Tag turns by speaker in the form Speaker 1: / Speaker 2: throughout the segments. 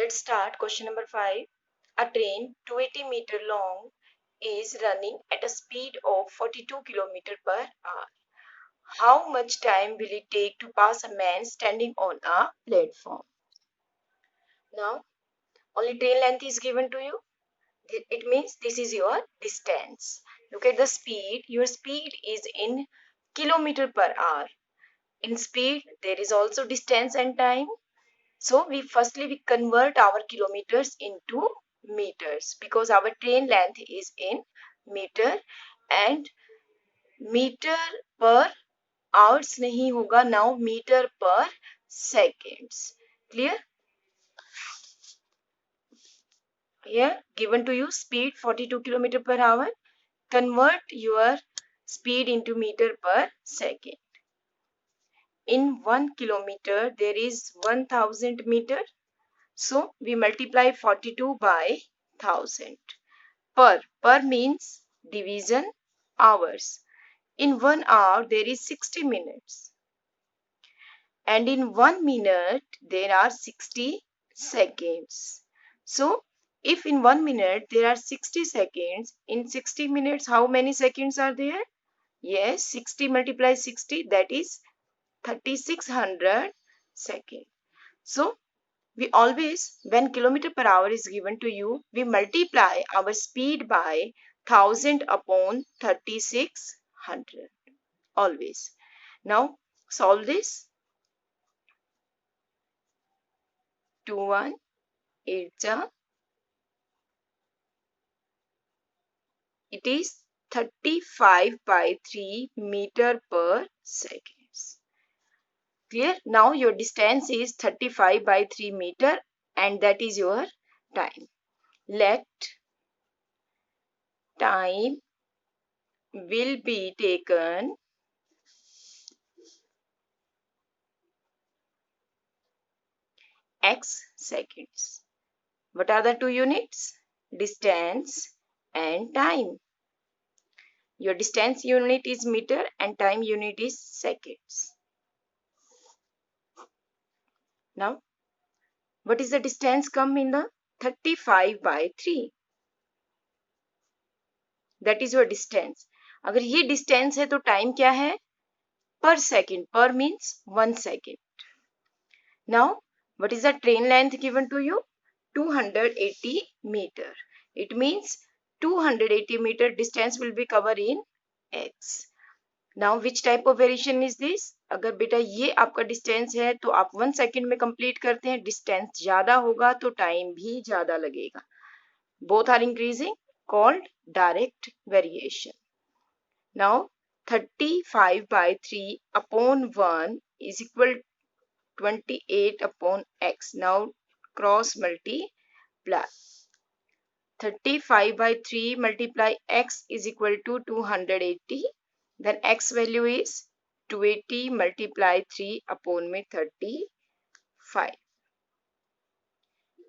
Speaker 1: Let's start question number 5. A train 280 meter long is running at a speed of 42 km per hour. How much time will it take to pass a man standing on a platform? Now, only train length is given to you. It means this is your distance. Look at the speed. Your speed is in kilometer per hour. In speed, there is also distance and time. So we convert our kilometers into meters because our train length is in meter and meter per hours नहीं होगा now meter per seconds. Clear? Here given to you speed 42 km per hour. Convert your speed into meter per second. In 1 kilometer there is 1000 meter. So we multiply 42 by 1000. Per means division hours. In 1 hour there is 60 minutes. And in 1 minute there are 60 seconds. So if in 1 minute there are 60 seconds, in 60 minutes how many seconds are there? Yes, 60 multiplied 60, that is 3600 seconds. So we always, when kilometer per hour is given to you, we multiply our speed by 1000 upon 3600. Always. Now solve this. 2 1 8 it is 35 by 3 meter per seconds. Clear? Now your distance is 35 by 3 meter and that is your time. Let time will be taken x seconds. What are the two units? Distance and time. Your distance unit is meter and time unit is seconds. Now, what is the distance come in the 35 by 3? That is your distance. अगर ये distance है तो time क्या है? Per second. Per means 1 second. Now, what is the train length given to you? 280 meter. It means 280 meter distance will be covered in x. Now which type of variation is this? अगर बेटा ये आपका distance है तो आप 1 second में complete करते हैं. डिस्टेंस ज्यादा होगा तो टाइम भी ज्यादा लगेगा. Both are increasing, called direct variation. Now 35 by 3 upon 1 is equal 28 upon x. Now cross multiply. 35 by 3 multiply x is equal to 280. Then x value is 280 multiply 3 upon में 35.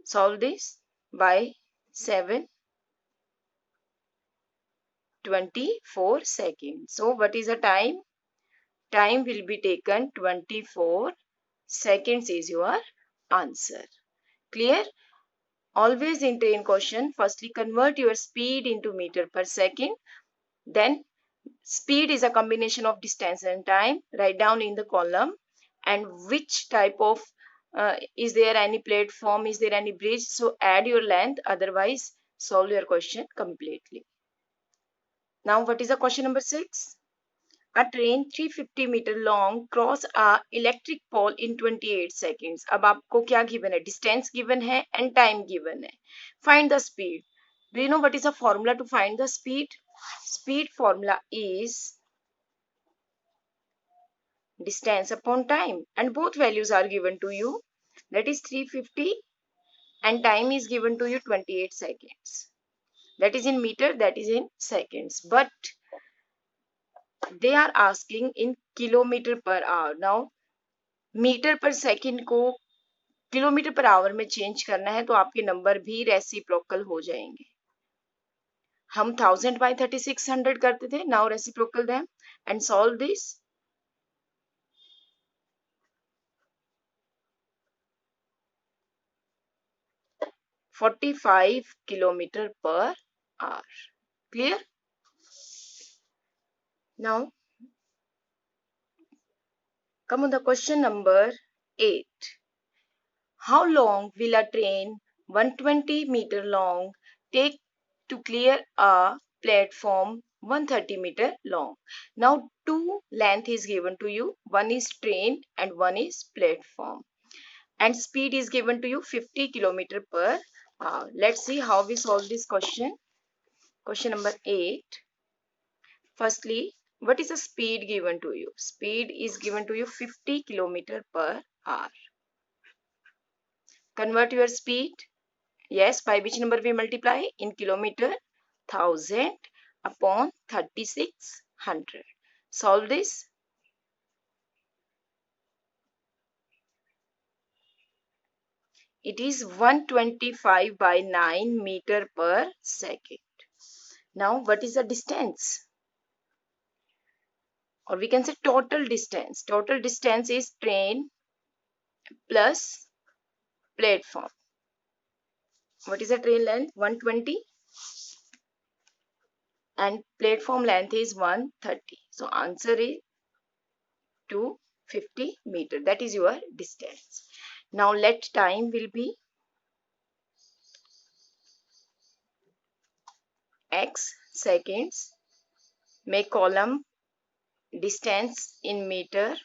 Speaker 1: Solve this by 7. 24 seconds. So what is the time? Time will be taken 24 seconds is your answer. Clear? Always in train question, firstly convert your speed into meter per second. Then speed is a combination of distance and time. Write down in the column and which type of is there any platform, is there any bridge. So add your length, otherwise solve your question completely. Now what is the question number 6? A train 350 meter long cross a electric pole in 28 seconds. अब आपको क्या given है? Distance given है and time given है. Find the speed. Do you know what is the formula to find the speed? Speed formula is distance upon time and both values are given to you. That is 350 and time is given to you 28 seconds. That is in meter, that is in seconds. But they are asking in kilometer per hour. Now metre per second को kilometre per hour में change करना है तो आपके number भी reciprocal हो जाएंगे. हम 1000 by 3600 करते थे. Now reciprocal them and solve this. 45 kilometer per hour. Clear? Now, come on the question number 8. How long will a train 120-meter long take to clear a platform 130-meter long? Now, two length is given to you. One is train and one is platform. And speed is given to you 50 kilometer per hour. Let's see how we solve this question. Question number 8. Firstly, what is the speed given to you? Speed is given to you 50 kilometer per hour. Convert your speed. Yes, by which number we multiply? In kilometer, 1000 upon 3600. Solve this. It is 125 by 9 meter per second. Now, what is the distance? Or we can say total distance. Total distance is train plus platform. What is the train length? 120. And platform length is 130. So answer is 250 meter. That is your distance. Now let time will be x seconds. Make column distance in meter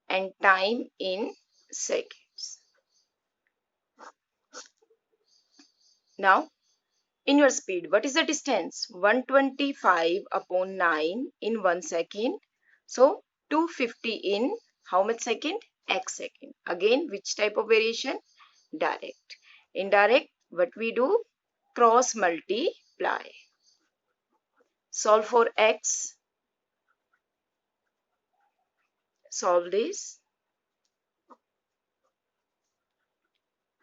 Speaker 1: and time in seconds. Now in your speed, what is the distance? 125 upon 9 in 1 second. So 250 in how much second? X second. Again, which type of variation? Direct. Indirect, what we do? Cross multiply. Solve for X. Solve this.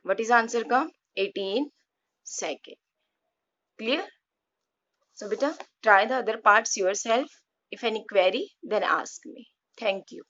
Speaker 1: What is the answer come? 18 seconds. Clear? So beta, try the other parts yourself. If any query, then ask me. Thank you.